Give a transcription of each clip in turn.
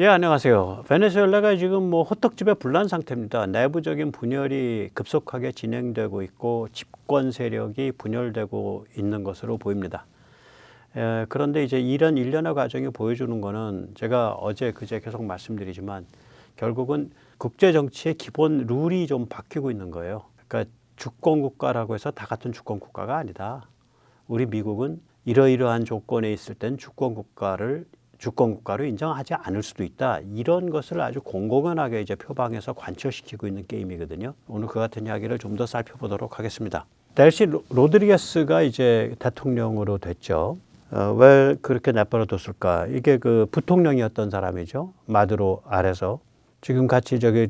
예, 안녕하세요. 베네수엘라가 지금 뭐 호떡집에 불난 상태입니다. 내부적인 분열이 급속하게 진행되고 있고 집권 세력이 분열되고 있는 것으로 보입니다. 그런데 이제 이런 일련의 과정이 보여주는 거는 제가 어제 그제 계속 말씀드리지만 결국은 국제 정치의 기본 룰이 좀 바뀌고 있는 거예요. 그러니까 주권 국가라고 해서 다 같은 주권 국가가 아니다. 우리 미국은 이러이러한 조건에 있을 땐 주권 국가로 인정하지 않을 수도 있다. 이런 것을 아주 공공연하게 이제 표방해서 관철시키고 있는 게임이거든요. 오늘 그 같은 이야기를 좀 더 살펴보도록 하겠습니다. 델시 로드리게스가 이제 대통령으로 됐죠. 왜 그렇게 내버려뒀을까? 이게 그 부통령이었던 사람이죠. 마두로 아래서 지금 같이 저기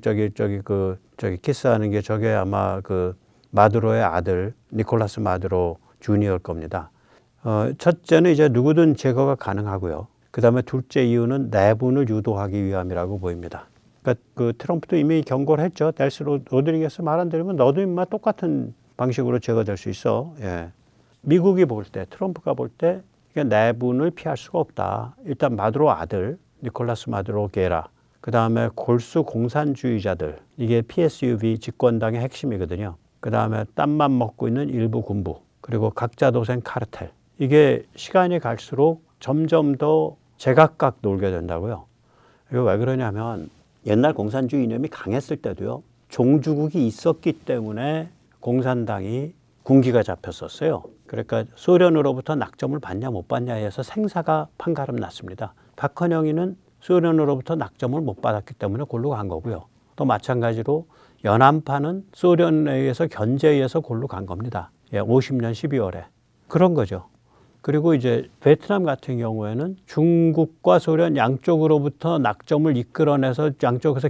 키스하는 게 저게 아마 그 마두로의 아들 니콜라스 마두로 주니어일 겁니다. 첫째는 이제 누구든 제거가 가능하고요. 그 다음에 둘째 이유는 내분을 유도하기 위함이라고 보입니다. 그러니까 그 트럼프도 이미 경고를 했죠. 델시 로드리게스 말 안 들으면 너도 인마 똑같은 방식으로 제거될 수 있어. 예. 미국이 볼 때, 트럼프가 볼 때 내분을 피할 수가 없다. 일단 마두로 아들, 니콜라스 마두로 게라. 그 다음에 골수 공산주의자들. 이게 PSUV 집권당의 핵심이거든요. 그 다음에 땀만 먹고 있는 일부 군부. 그리고 각자 도생 카르텔. 이게 시간이 갈수록 점점 더 제각각 놀게 된다고요. 이거 왜 그러냐면 옛날 공산주의 이념이 강했을 때도요. 종주국이 있었기 때문에 공산당이 군기가 잡혔었어요. 그러니까 소련으로부터 낙점을 받냐 못 받냐에 의해서 생사가 판가름 났습니다. 박헌영이는 소련으로부터 낙점을 못 받았기 때문에 골로 간 거고요. 또 마찬가지로 연안파는 소련에 의해서 견제에 의해서 골로 간 겁니다. 50년 12월에. 그런 거죠. 그리고 이제 베트남 같은 경우에는 중국과 소련 양쪽으로부터 낙점을 이끌어내서 양쪽에서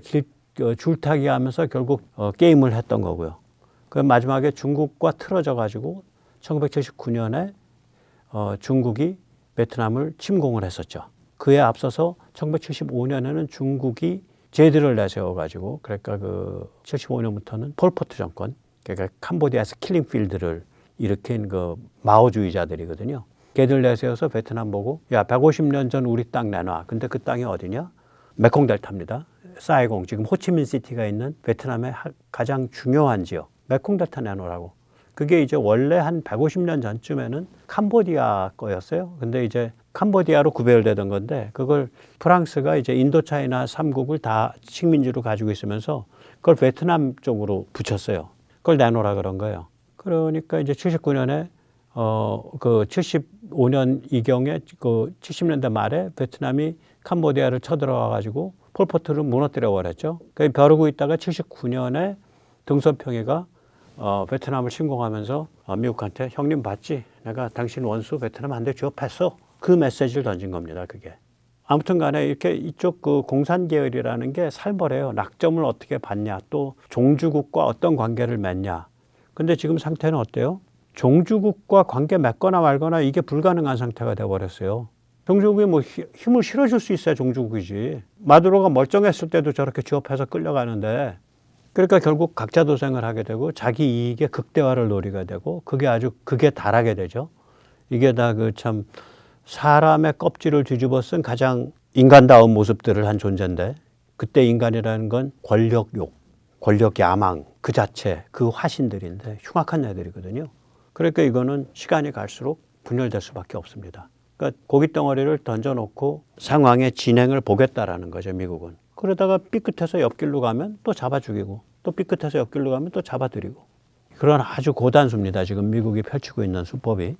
줄타기 하면서 결국 게임을 했던 거고요. 그 마지막에 중국과 틀어져 가지고 1979년에 중국이 베트남을 침공을 했었죠. 그에 앞서서 1975년에는 중국이 제드를 내세워 가지고 그러니까 그 75년부터는 폴포트 정권, 그러니까 캄보디아에서 킬링필드를 일으킨 그 마오주의자들이거든요. 걔들 내세워서 베트남 보고 야 150년 전 우리 땅 내놔. 근데 그 땅이 어디냐? 메콩델타입니다. 사이공, 지금 호치민시티가 있는 베트남의 가장 중요한 지역. 메콩델타 내놓으라고. 그게 이제 원래 한 150년 전쯤에는 캄보디아 거였어요. 근데 이제 캄보디아로 구별되던 건데 그걸 프랑스가 이제 인도차이나 3국을 다 식민지로 가지고 있으면서 그걸 베트남 쪽으로 붙였어요. 그걸 내놓으라 그런 거예요. 그러니까 이제 79년에 그 75년 이경에 그 70년대 말에 베트남이 캄보디아를 쳐들어와 가지고 폴포트를 무너뜨려 버렸죠. 그 벼르고 있다가 79년에 등선평이가 베트남을 침공하면서 미국한테 형님 봤지? 내가 당신 원수 베트남 한 대 쥐어팼어. 그 메시지를 던진 겁니다. 그게. 아무튼 간에 이렇게 이쪽 그 공산 계열이라는 게 살벌해요. 낙점을 어떻게 받냐, 또 종주국과 어떤 관계를 맺냐. 근데 지금 상태는 어때요? 종주국과 관계 맺거나 말거나 이게 불가능한 상태가 돼버렸어요. 종주국이 뭐 힘을 실어줄 수 있어야 종주국이지. 마두로가 멀쩡했을 때도 저렇게 쥐업해서 끌려가는데 그러니까 결국 각자 도생을 하게 되고 자기 이익의 극대화를 노리게 되고 그게 아주 극에 달하게 되죠. 이게 다 그 참 사람의 껍질을 뒤집어 쓴 가장 인간다운 모습들을 한 존재인데 그때 인간이라는 건 권력욕, 권력 야망 그 자체, 그 화신들인데 흉악한 애들이거든요. 그러니까 이거는 시간이 갈수록 분열될 수밖에 없습니다. 그러니까 고깃덩어리를 던져놓고 상황의 진행을 보겠다라는 거죠, 미국은. 그러다가 삐끗해서 옆길로 가면 또 잡아 죽이고 또 삐끗해서 옆길로 가면 또 잡아들이고 그런 아주 고단수입니다. 지금 미국이 펼치고 있는 수법이.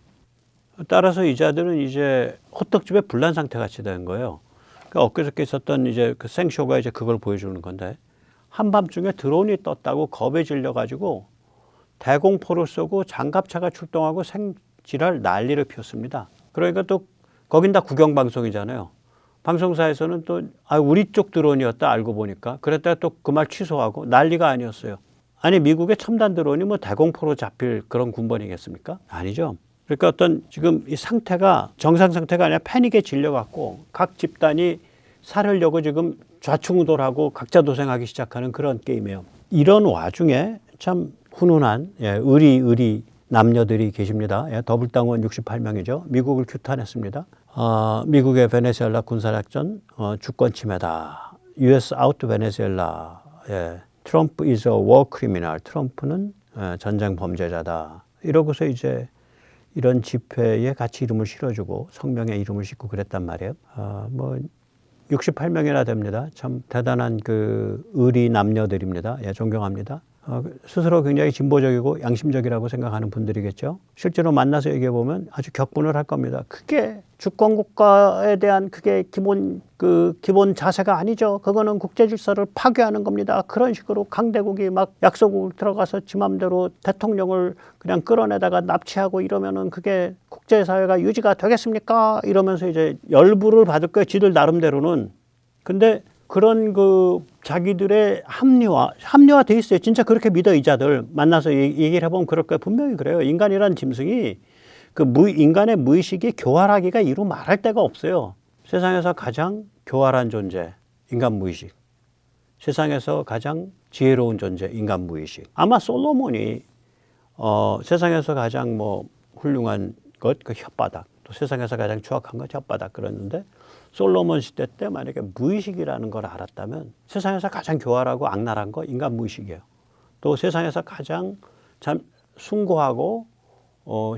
따라서 이 자들은 이제 호떡집에 불난 상태 같이 된 거예요. 그러니까 엊그저께 있었던 이제 그 생쇼가 이제 그걸 보여주는 건데 한밤중에 드론이 떴다고 겁에 질려가지고 대공포를 쏘고 장갑차가 출동하고 생지랄 난리를 피웠습니다. 그러니까 또 거긴 다 국영방송이잖아요. 방송사에서는 또 우리 쪽 드론이었다 알고 보니까 그랬다가 또 그 말 취소하고 난리가 아니었어요. 아니 미국의 첨단 드론이 뭐 대공포로 잡힐 그런 군번이겠습니까? 아니죠. 그러니까 어떤 지금 이 상태가 정상 상태가 아니라 패닉에 질려갖고 각 집단이 살으려고 지금 좌충우돌하고 각자 도생하기 시작하는 그런 게임이에요. 이런 와중에 참 훈훈한 의리 남녀들이 계십니다. 더블당원 68명이죠. 미국을 규탄했습니다. 미국의 베네수엘라 군사작전 주권 침해다. US out 베네수엘라. 예. 트럼프 is a war criminal. 트럼프는 전쟁 범죄자다. 이러고서 이제 이런 집회에 같이 이름을 실어주고 성명에 이름을 싣고 그랬단 말이에요. 뭐 68명이나 됩니다. 참 대단한 그 의리 남녀들입니다. 예, 존경합니다. 스스로 굉장히 진보적이고 양심적이라고 생각하는 분들이겠죠. 실제로 만나서 얘기해 보면 아주 격분을 할 겁니다. 그게 주권 국가에 대한 그게 기본 자세가 아니죠. 그거는 국제 질서를 파괴하는 겁니다. 그런 식으로 강대국이 막 약소국 들어가서 지 맘대로 대통령을 그냥 끌어내다가 납치하고 이러면은 그게 국제사회가 유지가 되겠습니까? 이러면서 이제 열불을 받을 거예요. 지들 나름대로는. 근데 그런 그 자기들의 합리화돼 있어요. 진짜 그렇게 믿어 이자들. 만나서 얘기를 해보면 그럴 거예요. 분명히 그래요. 인간이란 짐승이 인간의 무의식이 교활하기가 이루 말할 데가 없어요. 세상에서 가장 교활한 존재, 인간 무의식. 세상에서 가장 지혜로운 존재, 인간 무의식. 아마 솔로몬이 세상에서 가장 뭐 훌륭한 것, 그 혓바닥. 또 세상에서 가장 추악한 것, 혓바닥 그랬는데 솔로몬 시대 때 만약에 무의식이라는 걸 알았다면 세상에서 가장 교활하고 악랄한 거 인간 무의식이에요. 또 세상에서 가장 참 숭고하고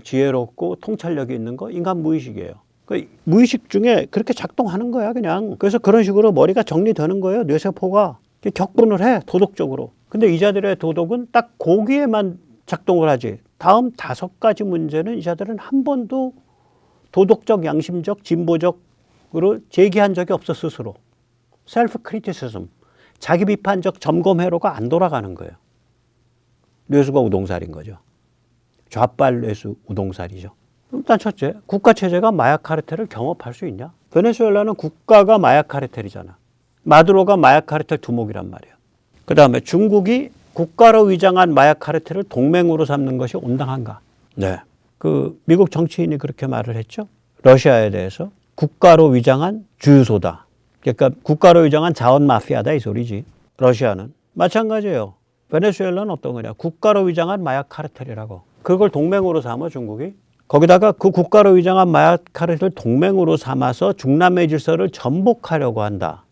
지혜롭고 통찰력이 있는 거 인간 무의식이에요. 그 무의식 중에 그렇게 작동하는 거야 그냥. 그래서 그런 식으로 머리가 정리되는 거예요. 뇌세포가 격분을 해 도덕적으로. 근데 이자들의 도덕은 딱 거기에만 작동을 하지. 다음 5가지 문제는 이자들은 한 번도 도덕적, 양심적, 진보적으로 제기한 적이 없어 스스로. 셀프 크리티시즘, 자기 비판적 점검 회로가 안 돌아가는 거예요. 뇌수가 우동살인 거죠. 좌빨 뇌수 우동살이죠. 일단 첫째, 국가 체제가 마약 카르텔을 경업할 수 있냐? 베네수엘라는 국가가 마약 카르텔이잖아. 마두로가 마약 카르텔 두목이란 말이에요. 그 다음에 중국이 국가로 위장한 마약 카르텔을 동맹으로 삼는 것이 온당한가? 네. 미국 정치인이 그렇게 말을 했죠. 러시아에 대해서 국가로 위장한 주유소다. 그러니까 국가로 위장한 자원 마피아다 이 소리지. 러시아는 마찬가지예요. 베네수엘라는 어떤 거냐? 국가로 위장한 마약 카르텔이라고. 그걸 동맹으로 삼아 중국이. 거기다가 그 국가로 위장한 마약 카르텔을 동맹으로 삼아서 중남미 질서를 전복하려고 한다.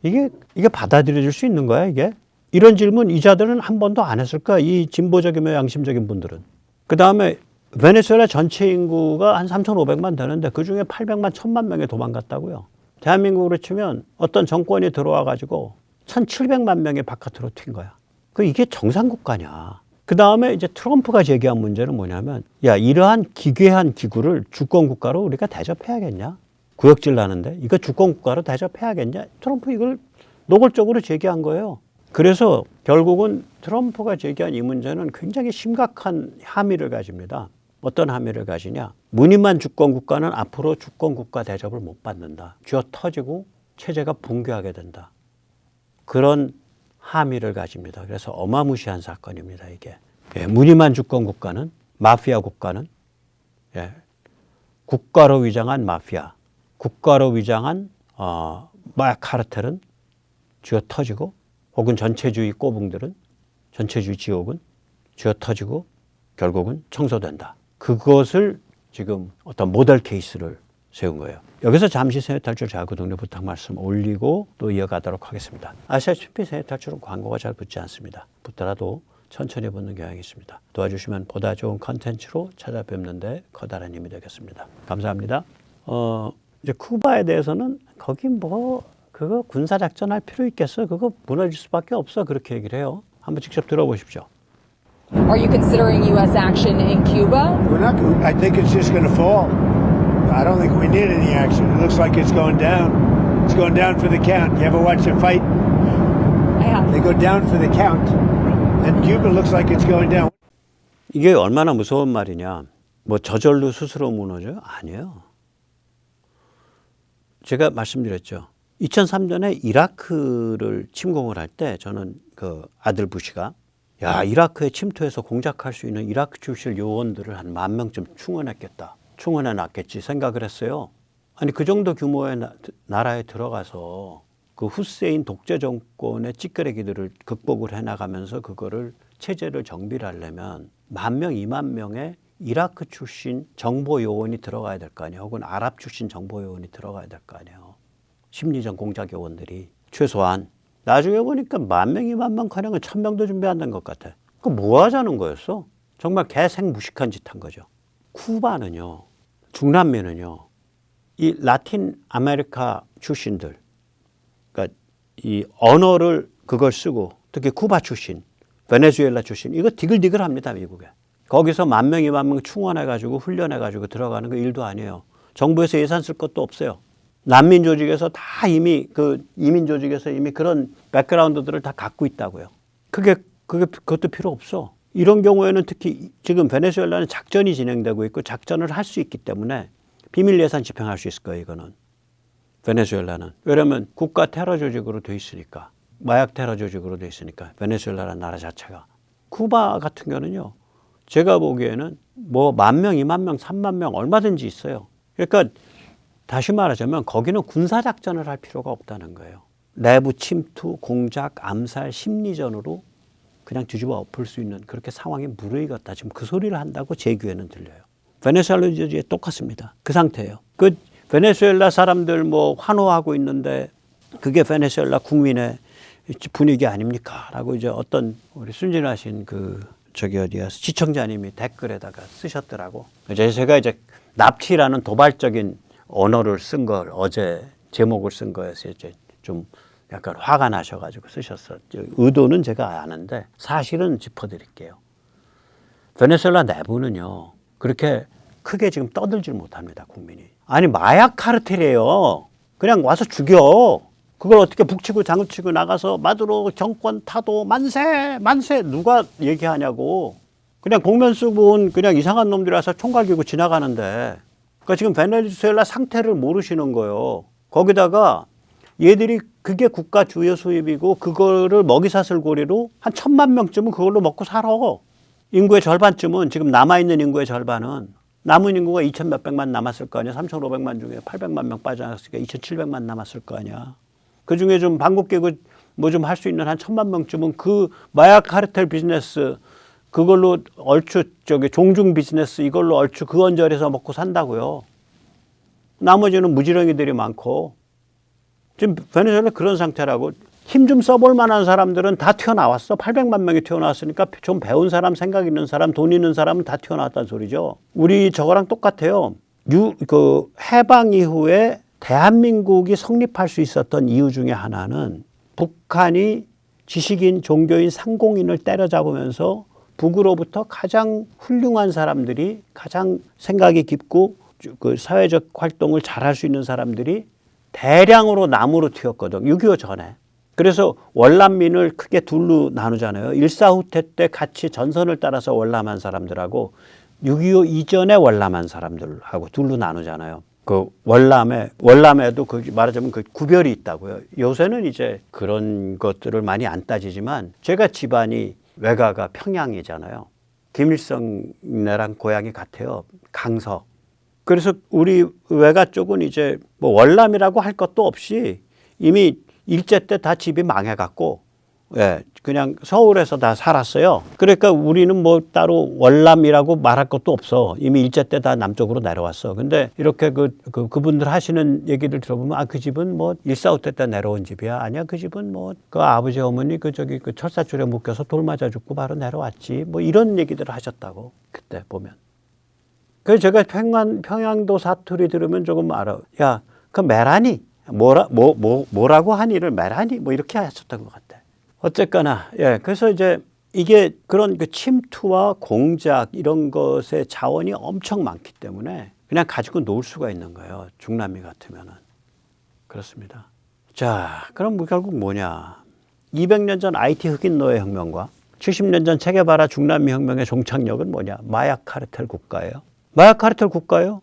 이게 받아들여질 수 있는 거야 이게? 이런 질문 이자들은 한 번도 안 했을 거야. 이 진보적이며 양심적인 분들은. 그 다음에 베네수엘라 전체 인구가 한 3,500만 되는데 그중에 800만, 1,000만 명이 도망갔다고요. 대한민국으로 치면 어떤 정권이 들어와 가지고 1,700만 명이 바깥으로 튄 거야. 이게 정상국가냐. 그 다음에 이제 트럼프가 제기한 문제는 뭐냐면 야 이러한 기괴한 기구를 주권국가로 우리가 대접해야겠냐. 구역질 나는데 이거 주권국가로 대접해야겠냐. 트럼프 이걸 노골적으로 제기한 거예요. 그래서 결국은 트럼프가 제기한 이 문제는 굉장히 심각한 함의를 가집니다. 어떤 함의를 가지냐. 무늬만 주권국가는 앞으로 주권국가 대접을 못 받는다. 쥐어 터지고 체제가 붕괴하게 된다. 그런 함의를 가집니다. 그래서 어마무시한 사건입니다. 이게. 예, 무늬만 주권국가는 마피아 국가는 국가로 위장한 마피아, 국가로 위장한 마약 카르텔은 쥐어 터지고 혹은 전체주의 꼬붕들은 전체주의 지옥은 쥐어 터지고 결국은 청소된다. 그것을 지금 어떤 모델 케이스를 세운 거예요. 여기서 잠시 세뇌탈출 자구동료 부탁 말씀 올리고 또 이어가도록 하겠습니다. 아시다시피 세뇌탈출은 광고가 잘 붙지 않습니다. 붙더라도 천천히 붙는 경향이 있습니다. 도와주시면 보다 좋은 컨텐츠로 찾아뵙는데 커다란 힘이 되겠습니다. 감사합니다. 이제 쿠바에 대해서는 거기 그거 군사작전 할 필요 있겠어? 그거 무너질 수밖에 없어. 그렇게 얘기를 해요. 한번 직접 들어보십시오. Are you considering U.S. action in Cuba? We're not. I think it's just going to fall. I don't think we need any action. It looks like it's going down. It's going down for the count. You ever watch a fight? I have. They go down for the count, and Cuba looks like it's going down. 이게 얼마나 무서운 말이냐. 저절로 스스로 무너져요? 아니에요. 제가 말씀드렸죠. 2003년에 이라크를 침공을 할 때 저는 그 아들 부시가 야 이라크에 침투해서 공작할 수 있는 이라크 출신 요원들을 한 10,000명쯤 충원해 놨겠지 생각을 했어요. 아니 그 정도 규모의 나라에 들어가서 그 후세인 독재 정권의 찌끄레기들을 극복을 해나가면서 그거를 체제를 정비를 하려면 10,000명, 20,000명의 이라크 출신 정보 요원이 들어가야 될 거 아니에요. 혹은 아랍 출신 정보 요원이 들어가야 될 거 아니에요. 심리전 공작 요원들이 최소한. 나중에 보니까 10,000명, 20,000명 가량은 1,000명도 준비한다는 것 같아. 그 뭐 하자는 거였어? 정말 개생무식한 짓 한 거죠. 쿠바는요, 중남미는요, 이 라틴 아메리카 출신들, 그러니까 이 언어를 그걸 쓰고 특히 쿠바 출신, 베네수엘라 출신, 이거 디글디글합니다, 미국에. 거기서 10,000명, 20,000명 충원해가지고 훈련해가지고 들어가는 거 일도 아니에요. 정부에서 예산 쓸 것도 없어요. 난민 조직에서 다 이미 이민 조직에서 이미 그런 백그라운드들을 다 갖고 있다고요. 그것도 필요 없어. 이런 경우에는 특히 지금 베네수엘라는 작전이 진행되고 있고 작전을 할 수 있기 때문에 비밀 예산 집행할 수 있을 거예요, 이거는. 베네수엘라는. 왜냐하면 국가 테러 조직으로 돼 있으니까. 마약 테러 조직으로 돼 있으니까. 베네수엘라라는 나라 자체가. 쿠바 같은 경우는요, 제가 보기에는 뭐 10,000명, 20,000명, 30,000명 얼마든지 있어요. 그러니까 다시 말하자면 거기는 군사작전을 할 필요가 없다는 거예요. 내부 침투, 공작, 암살, 심리전으로 그냥 뒤집어 엎을 수 있는 그렇게 상황이 무르익었다. 지금 그 소리를 한다고 제 귀에는 들려요. 베네수엘라에 똑같습니다. 그 상태예요. 그 베네수엘라 사람들 뭐 환호하고 있는데 그게 베네수엘라 국민의 분위기 아닙니까? 라고 이제 어떤 우리 순진하신 시청자님이 댓글에다가 쓰셨더라고. 제가 이제 납치라는 도발적인 언어를 쓴 걸 어제 제목을 쓴 거에서 이제 좀 약간 화가 나셔가지고 쓰셨어. 의도는 제가 아는데 사실은 짚어드릴게요. 베네수엘라 내부는요, 그렇게 크게 지금 떠들질 못합니다, 국민이. 아니, 마약 카르텔이에요. 그냥 와서 죽여. 그걸 어떻게 북치고 장구치고 나가서 마두로 정권 타도 만세 만세 누가 얘기하냐고. 그냥 복면 쓰고 온 그냥 이상한 놈들이 와서 총갈 기고 지나가는데. 그러니까 지금 베네수엘라 상태를 모르시는 거예요. 거기다가 얘들이 그게 국가 주요 수입이고 그거를 먹이사슬고리로 한 1,000,000명쯤은 그걸로 먹고 살아. 인구의 절반쯤은, 지금 남아있는 인구의 절반은, 남은 인구가 2,000 몇백만 남았을 거 아니야. 3,500만 중에 800만 명 빠져나갔으니까 2,700만 남았을 거 아니야. 그 중에 좀 반국계 뭐 좀 할 수 있는 한 1,000만 명쯤은 그 마약 카르텔 비즈니스, 그걸로 얼추 종중 비즈니스 이걸로 얼추 그 언저리에서 먹고 산다고요. 나머지는 무지렁이들이 많고. 지금 베네수엘라 그런 상태라고. 힘 좀 써볼 만한 사람들은 다 튀어나왔어. 800만 명이 튀어나왔으니까 좀 배운 사람, 생각 있는 사람, 돈 있는 사람은 다 튀어나왔다는 소리죠. 우리 저거랑 똑같아요. 해방 이후에 대한민국이 성립할 수 있었던 이유 중에 하나는 북한이 지식인, 종교인, 상공인을 때려잡으면서 북으로부터 가장 훌륭한 사람들이, 가장 생각이 깊고 그 사회적 활동을 잘할 수 있는 사람들이 대량으로 남으로 튀었거든. 6.25 전에. 그래서 월남민을 크게 둘로 나누잖아요. 일사후퇴 때 같이 전선을 따라서 월남한 사람들하고 6.25 이전에 월남한 사람들하고 둘로 나누잖아요. 그 월남에도 말하자면 그 구별이 있다고요. 요새는 이제 그런 것들을 많이 안 따지지만 제가 집안이 외가가 평양이잖아요. 김일성네랑 고향이 같아요. 강서. 그래서 우리 외가 쪽은 이제 뭐 월남이라고 할 것도 없이 이미 일제 때 다 집이 망해갖고, 예, 그냥 서울에서 다 살았어요. 그러니까 우리는 뭐 따로 월남이라고 말할 것도 없어. 이미 일제 때 다 남쪽으로 내려왔어. 근데 이렇게 그분들 하시는 얘기를 들어보면, 그 집은 뭐 일사후퇴 때 내려온 집이야. 아니야, 그 집은 뭐 그 아버지 어머니 그 철사줄에 묶여서 돌 맞아 죽고 바로 내려왔지. 뭐 이런 얘기들을 하셨다고, 그때 보면. 그래서 제가 평양도 사투리 들으면 조금 알아. 야, 그 메라니 뭐라고 한 일을 메라니 뭐 이렇게 하셨던 것 같아. 어쨌거나, 예, 그래서 이제 이게 그런 그 침투와 공작 이런 것의 자원이 엄청 많기 때문에 그냥 가지고 놀 수가 있는 거예요. 중남미 같으면은. 그렇습니다. 자, 그럼 결국 뭐냐? 200년 전 IT 흑인 노예 혁명과 70년 전 체게바라 중남미 혁명의 종착역은 뭐냐? 마약 카르텔 국가예요. 마약 카르텔 국가예요?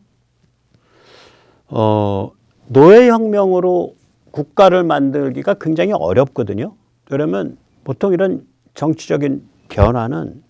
노예혁명으로 국가를 만들기가 굉장히 어렵거든요. 그러면 보통 이런 정치적인 변화는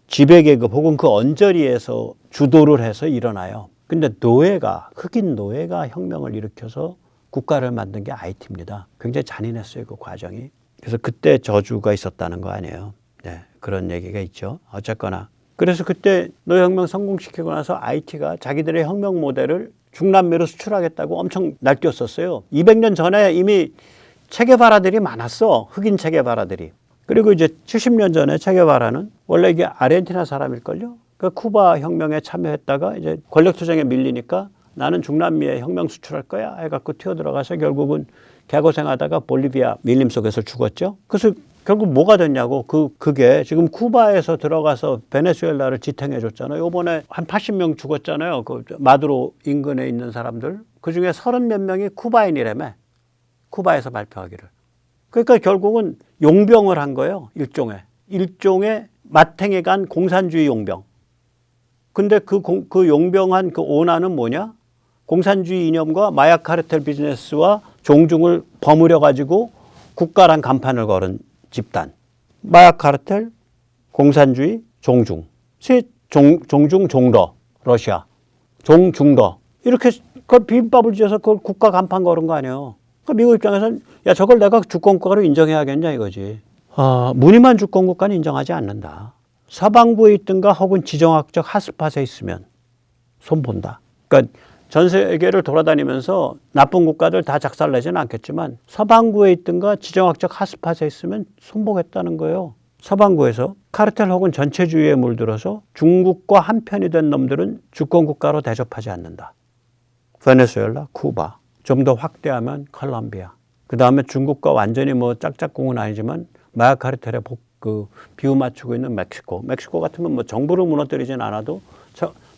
지배계급 혹은 그 언저리에서 주도를 해서 일어나요. 근데 흑인 노예가 혁명을 일으켜서 국가를 만든 게 IT입니다. 굉장히 잔인했어요, 그 과정이. 그래서 그때 저주가 있었다는 거 아니에요. 네, 그런 얘기가 있죠. 어쨌거나 그래서 그때 노예혁명 성공시키고 나서 IT가 자기들의 혁명 모델을 중남미로 수출하겠다고 엄청 날뛰었었어요. 200년 전에 이미 체게바라들이 많았어. 흑인 체게바라들이. 그리고 이제 70년 전에 체게바라는 원래 이게 아르헨티나 사람일걸요. 그 쿠바 혁명에 참여했다가 이제 권력 투쟁에 밀리니까 나는 중남미에 혁명 수출할 거야 해갖고 튀어들어가서 결국은 개고생하다가 볼리비아 밀림 속에서 죽었죠. 그래서 결국 뭐가 됐냐고 그게 지금 쿠바에서 들어가서 베네수엘라를 지탱해 줬잖아요. 이번에 한 80명 죽었잖아요. 그 마두로 인근에 있는 사람들. 그중에 30몇 명이 쿠바인이라며. 쿠바에서 발표하기를. 그러니까 결국은 용병을 한 거예요. 일종의 마탱에 간 공산주의 용병. 근데 그 용병한 그 오나는 뭐냐? 공산주의 이념과 마약 카르텔 비즈니스와 종중을 버무려 가지고 국가란 간판을 걸은 집단. 마약 카르텔, 공산주의, 종중. 종중, 종러, 러시아. 종중러. 이렇게 그 비빔밥을 지어서 그걸 국가 간판 걸은 거 아니에요. 그러니까 미국 입장에서는 야 저걸 내가 주권국가로 인정해야겠냐 이거지. 무늬만 주권국가는 인정하지 않는다. 서방부에 있든가 혹은 지정학적 핫스팟에 있으면 손본다. 그러니까 전 세계를 돌아다니면서 나쁜 국가들 다 작살내지는 않겠지만 서방부에 있든가 지정학적 핫스팟에 있으면 손보겠다는 거예요. 서방부에서 카르텔 혹은 전체주의에 물들어서 중국과 한편이 된 놈들은 주권국가로 대접하지 않는다. 베네수엘라, 쿠바, 좀 더 확대하면 콜롬비아. 그 다음에 중국과 완전히 뭐 짝짝꿍은 아니지만 마약 카르텔에 비유 맞추고 있는 멕시코. 멕시코 같으면 뭐 정부를 무너뜨리진 않아도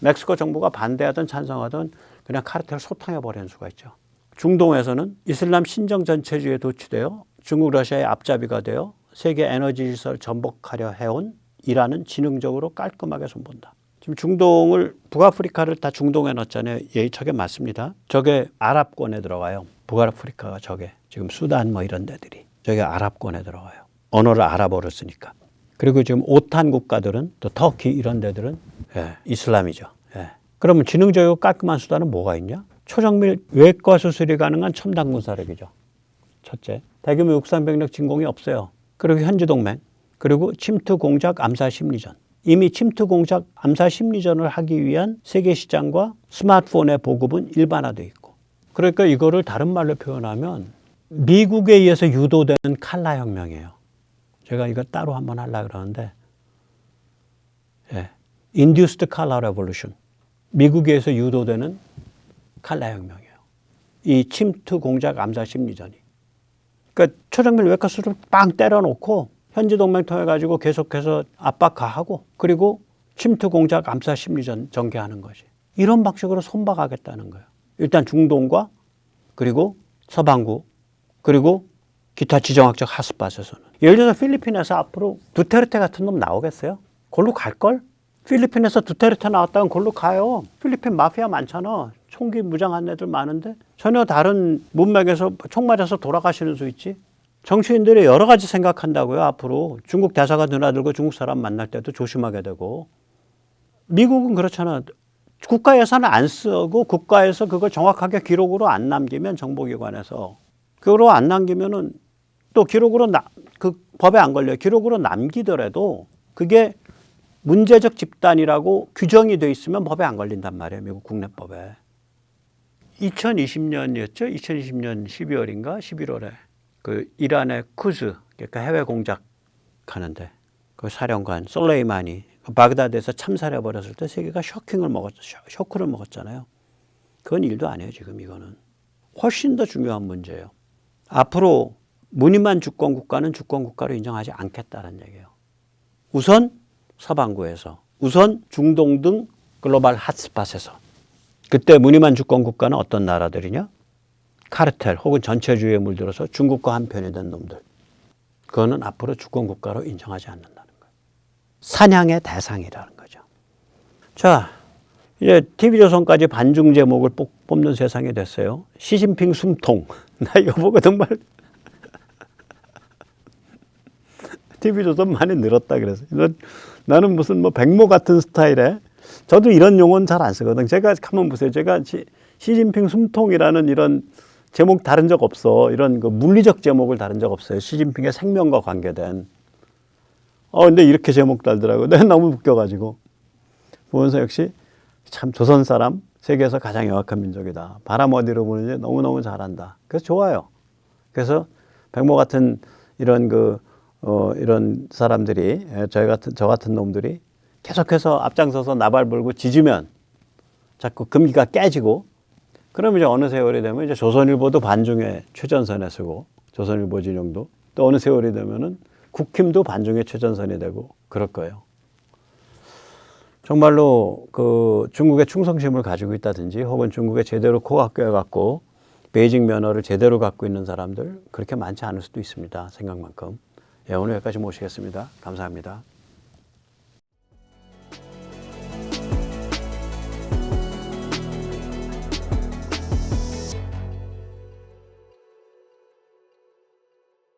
멕시코 정부가 반대하든 찬성하든 그냥 카르텔 소탕해버리는 수가 있죠. 중동에서는 이슬람 신정 전체주의에 도취되어 중국 러시아의 앞잡이가 되어 세계 에너지 질서를 전복하려 해온 이란은 지능적으로 깔끔하게 손본다. 지금 중동을 북아프리카를 다 중동에 넣었잖아요. 저게 맞습니다. 저게 아랍권에 들어가요. 북아프리카가 저게 지금 수단 뭐 이런 데들이 저게 아랍권에 들어가요. 언어를 아랍어를 쓰니까. 그리고 지금 오탄 국가들은 또 터키 이런 데들은 이슬람이죠. 그러면 지능적이고 깔끔한 수단은 뭐가 있냐? 초정밀 외과 수술이 가능한 첨단 군사력이죠. 첫째, 대규모 육상병력 진공이 없어요. 그리고 현지동맹, 그리고 침투 공작 암살 심리전. 이미 침투 공작 암살 심리전을 하기 위한 세계 시장과 스마트폰의 보급은 일반화되어 있고. 그러니까 이거를 다른 말로 표현하면 미국에 의해서 유도되는 칼라 혁명이에요. 제가 이거 따로 한번 하려고 그러는데 Induced Color Revolution. 미국에 의해서 유도되는 칼라 혁명이에요. 이 침투 공작 암살 심리전이. 그러니까 초정밀 외과 수술을 빵 때려놓고 현지 동맹 통해 가지고 계속해서 압박 가하고 그리고 침투 공작 암살 심리전 전개하는 거지. 이런 방식으로 손봐가겠다는 거예요. 일단 중동과 그리고 서방구 그리고 기타 지정학적 핫스팟에서는. 예를 들어서 필리핀에서 앞으로 두테르테 같은 놈 나오겠어요? 골로 갈걸? 필리핀에서 두테르테 나왔다면 골로 가요. 필리핀 마피아 많잖아. 총기 무장한 애들 많은데 전혀 다른 문맥에서 총 맞아서 돌아가시는 수 있지. 정치인들이 여러 가지 생각한다고요. 앞으로 중국 대사가 드나들고 중국 사람 만날 때도 조심하게 되고. 미국은 그렇잖아. 국가 예산을 안 쓰고 국가에서 그걸 정확하게 기록으로 안 남기면 정보기관에서 그거로 안 남기면은 또 기록으로 그 법에 안 걸려요. 기록으로 남기더라도 그게 문제적 집단이라고 규정이 돼 있으면 법에 안 걸린단 말이에요. 미국 국내법에. 2020년이었죠. 2020년 12월인가 11월에 그 이란의 쿠즈 그러니까 해외 공작하는데 그 사령관 솔레이마니 바그다드에서 참살해 버렸을 때 세계가 쇼크를 먹었잖아요. 그건 일도 아니에요. 지금 이거는 훨씬 더 중요한 문제예요. 앞으로 무늬만 주권국가는 주권국가로 인정하지 않겠다는 얘기예요. 우선 서방구에서, 우선 중동 등 글로벌 핫스팟에서. 그때 무늬만 주권국가는 어떤 나라들이냐? 카르텔 혹은 전체주의에 물들어서 중국과 한편이 된 놈들. 그거는 앞으로 주권국가로 인정하지 않는다는 거예요. 사냥의 대상이라는 거죠. 자, 이제 TV조선까지 반중 제목을 뽑는 세상이 됐어요. 시진핑 숨통. 나 이거 보고 정말 TV조선 많이 늘었다 그래서. 나는 무슨 뭐 백모 같은 스타일에 저도 이런 용어는 잘 안 쓰거든. 제가 한번 보세요. 제가 시진핑 숨통이라는 이런 제목 다른 적 없어. 이런 그 물리적 제목을 다른 적 없어요. 시진핑의 생명과 관계된. 근데 이렇게 제목 달더라고요. 내가 너무 웃겨가지고. 보면서 역시 참 조선 사람 세계에서 가장 영악한 민족이다. 바람 어디로 부는지 너무너무 잘한다. 그래서 좋아요. 그래서 백모 같은 이런 이런 사람들이 저 같은 놈들이 계속해서 앞장서서 나발 불고 짖으면 자꾸 금기가 깨지고 그러면 이제 어느 세월이 되면 이제 조선일보도 반중에 최전선에 서고 조선일보 진영도 또 어느 세월이 되면은 국힘도 반중에 최전선이 되고 그럴 거예요. 정말로 중국의 충성심을 가지고 있다든지 혹은 중국에 제대로 코가 껴갖고 베이징 면허를 제대로 갖고 있는 사람들 그렇게 많지 않을 수도 있습니다. 생각만큼. 예, 오늘 여기까지 모시겠습니다. 감사합니다.